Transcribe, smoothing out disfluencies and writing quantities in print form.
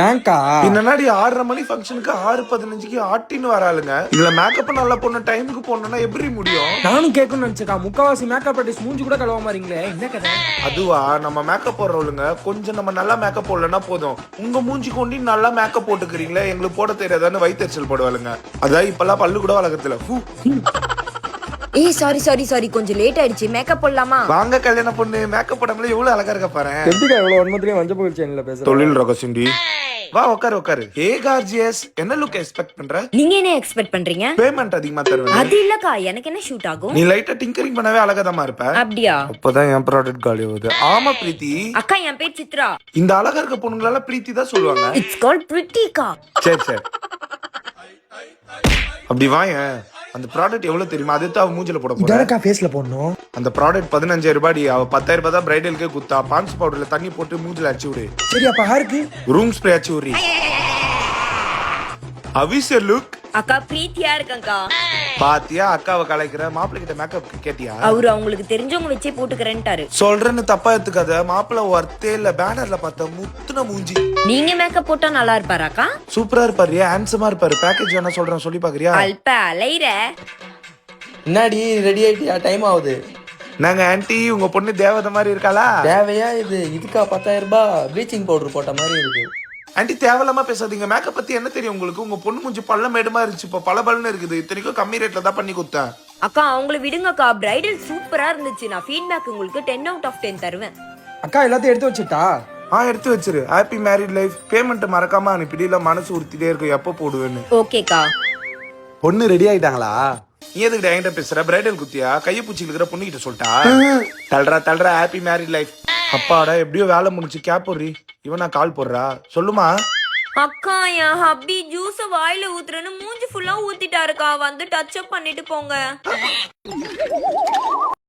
ஏன்க்கா முன்னாடி 6:30 மணி ஃபங்க்ஷனுக்கு 6:15க்கு ஆட்டின்னு வராளுங்க. இதுல மேக்கப் நல்லா பொண்ணு டைமுக்கு போடணும்னா எப்படி முடியும்? நானும் கேட்கணும்னு நினைச்சேக்கா. முக்காவாசி மேக்கப் ஆர்டிஸ்ட் மூஞ்சி கூட கழுவ மாறீங்களே, என்ன கதை? அதுவா, நம்ம மேக்கப் போடுறவளுங்க கொஞ்சம் நம்ம நல்லா மேக்கப் போடலன்னா போதும், உங்க மூஞ்சி கொண்டு நல்லா மேக்கப் போட்டுக்கிறீங்களே எங்களுக்கு போட தெரியாதான்னு வயிற்றுச்சல் போடுவாளுங்க. அதான் இப்பெல்லாம் பல்லு கூட வளர்க்கறதுல. ஏய் சாரி கொஞ்சம் லேட் ஆயிடுச்சு. மேக்கப் போடலாமா? வாங்க கல்யாண பொண்ணு, மேக்கப் போடாமல எவ்வளவு அழகா இருக்க பாரு. எப்படிக்கா இவ்வளவு ஒன்பதுலயும் மஞ்சள் புகழ் சேனல்ல பேசுற? தொழில் ரகசியண்டி. வா உட்காரு. ஏ கார்ஜியஸ், என்ன லுக் எக்ஸ்பெக்ட் பண்ற? நீங்க என்ன எக்ஸ்பெக்ட் பண்றீங்க? பேமெண்ட் அதிகமா தருவேன். அது இல்லக்கா, எனக்கு என்ன ஷூட் ஆகும்? நீ லைட்டா டிங்கரிங் பண்ணவே அழகாதமா இருப்ப. அப்படியா? அப்பதான் என் ப்ராடக்ட் காலி ஆகுது. ஆமா பிரீத்தி. அக்கா, என் பேர் சித்ரா. இந்த அழகா இருக்க பொண்ணுங்களால பிரீத்தி தான் சொல்லுவாங்க. It's called Prithika. சரி அப்படி வாயேன். அந்த ப்ராடக்ட் எவ்வளவு தெரியுமா? அது அவ மூஞ்சில போட போறா. இதனக்கா ஃபேஸ்ல போடணும். அந்த ப்ராடக்ட் 15,000 ரூபாய். அவ 10,000 ரூபாய் தான் பிரைடலுக்கே குத்தா. பான்ஸ் பவுடர்ல தண்ணி போட்டு மூஞ்சில அடிச்சு விடு. சரி, அப்ப யாருக்கு? ரூம் ஸ்ப்ரே அடிச்சு விடு. Avis look. அக்கா பிரீத்தியா இருக்கங்கா. பாத்தியா, அக்காவை கலைக்கிற. மாப்பிள்ளை கிட்ட மேக்கப் கேட்டியா? அவரு அவங்களுக்கு தெரிஞ்சவங்க வச்சே போட்டுக்கிறேன்ட்டாரு. சொல்றேன்னு தப்பா எடுத்துக்காத. மாப்பிள்ளை ஒர்த்தே இல்ல. பேனர்ல பார்த்த முத்துன மூஞ்சி. நீங்க மேக்கப் போட்டா நல்லா இருப்பாராக்கா? சூப்பரா இருப்பாரு, ஹேண்ட்ஸமா இருப்பாரு. பேக்கேஜ் வேணா சொல்றேன், சொல்லி பாக்குறியா? அல்ப அலைற. முன்னாடி ரெடி ஆயிட்டியா? டைம் ஆகுது. நாங்க ஆன்ட்டி, உங்க பொண்ணு தேவதை மாதிரி இருக்காளா? தேவையா இது? இதுக்கா 10,000 ரூபாய் ப்ளீச்சிங் பவுடர் போட்ட மாதிரி இருக்கு. ஆன்ட்டி தேவையில்லாம பேசாதீங்க. மேக்கப் பத்தி என்ன தெரியும் உங்களுக்கு? உங்க பொண்ணு மூஞ்சி பல்ல மேடுமா இருந்துச்சு, இப்ப பல பலன்னு இருக்குது. இத்தனைக்கும் கம்மி ரேட்ல தான் பண்ணி கொடுத்தேன். அக்கா அவங்கள விடுங்கக்கா. பிரைடல் சூப்பரா இருந்துச்சு. நான் ஃபீட்பேக் உங்களுக்கு 10 out of 10 தருவேன். அக்கா எல்லாத்தையும் எடுத்து வச்சுட்டா? எடுத்து வச்சிரு. Happy married life. பேமெண்ட் மறக்காம அனுப்பிடு, இல்ல மனசு உறுத்திட்டே இருக்கும் எப்ப போடுவேன்னு. ஓகேக்கா. பொண்ணு ரெடி ஆயிட்டாங்களா? நீ எதுக்கு என்கிட்ட பேசுற? பிரைடல் குத்தியா? கைய பூச்சி இருக்கிற பொண்ணு கிட்ட சொல்லிட்டா? தள்ளுறா. Happy married life. அப்பாடா, எப்படியோ வேலை முடிச்சு. கேப் போடுறி. இவனா கால் போடுறா. சொல்லுமா. அக்கா, என் ஹப்பி ஜூஸ வாயில ஊத்துறேன்னு மூஞ்சி ஃபுல்லா ஊத்திட்டாருக்கா. வந்து டச் அப் பண்ணிட்டு போங்க.